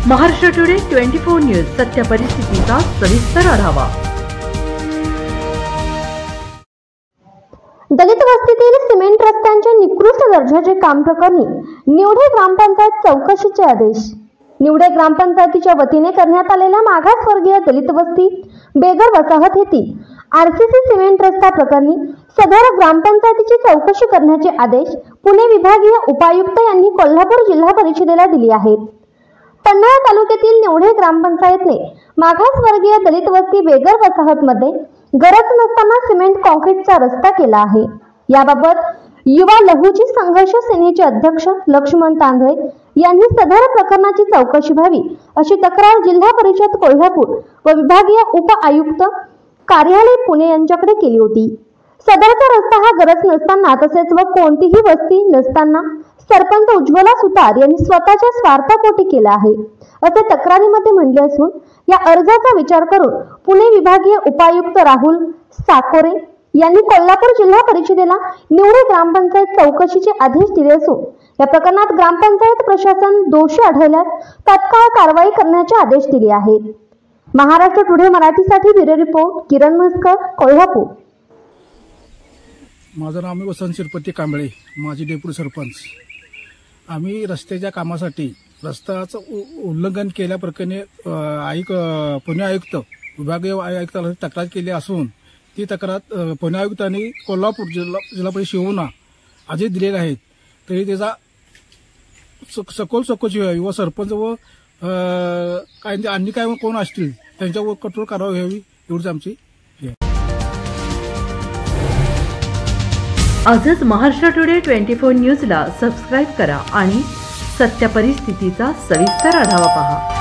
Maharashtra today 24 news सत्य परिस्थितीचा सविस्तर आढावा। दलित वस्तीतील सिमेंट रस्त्यांच्या निकृष्ट दर्जाचे काम प्रकरणी निवडे ग्रामपंचायत चौकशीचे आदेश। निवडे ग्रामपंचायतीच्या वतीने करण्यात आलेल्या मागासवर्गीय दलित वस्ती बेगर वसाहत येथील आरसीसी सिमेंट रस्ता प्रकरणी सदर ग्रामपंचायतीची चौकशी करण्याचे आदेश पुणे विभागीय उपायुक्त यांनी कोल्हापूर जिल्हा परिषदेला दिले आहेत। पन्हाळा तालुक्यातील निवडे ग्रामपंचायतने मागासवर्गीय दलित वस्ती बेगर वसाहतमध्ये गरज नसताना सिमेंट कॉन्क्रीटचा रस्ता केला आहे। याबाबत युवा लघुजी संघर्ष सेनेचे अध्यक्ष लक्ष्मण तांदळे यांनी सदर प्रकरणाची चौकशी व्हावी अशी तक्रार जिल्हा परिषद कोल्हापूर व विभागीय उप आयुक्त कार्यालय पुणे यांच्याकडे केली होती। सदरचा रस्ता हा गरज नसताना तसेच व कोणतीही वस्ती नसताना सरपंच उज्ज्वला सुतार यांनी स्वतःच्या स्वार्थापोटी केला आहे असे तक्रारीमध्ये म्हटले असून या अर्जाचा विचार करून पुणे विभागीय उपायुक्त राहुल साकोरे यांनी कोल्हापूर जिल्हा परिषदेला निवडे ग्रामपंचायत चौकशीचे आदेश दिले असून या प्रकरणात ग्रामपंचायत प्रशासन दोषी आढळल्यास तत्काळ कारवाई करण्याचे आदेश दिले आहेत। महाराष्ट्र टुडे मराठीसाठी ब्युरो रिपोर्ट किरण म्हसकर, कोल्हापूर। माझं नाव वसंत शिरपती कांबळे, माजी डेप्युटी सरपंच। आम्ही रस्त्याच्या कामासाठी रस्त्याचं उल्लंघन केल्याप्रकरणी पुणे आयुक्त विभागीय आयुक्ताला तक्रार केली असून ती तक्रार पुणे आयुक्तांनी कोल्हापूर जिल्हा परिषद शिवून आदेश दिलेले आहेत। तरी त्याचा सखोल चौकशी व्हावी व सरपंच व अन्य काय कोण असतील त्यांच्यावर कठोर कारवाई व्हावी एवढीच आमची। आजच महाराष्ट्र टुडे 24 न्यूजला सबस्क्राईब करा आणि सत्य परिस्थितीचा सविस्तर आढावा पहा।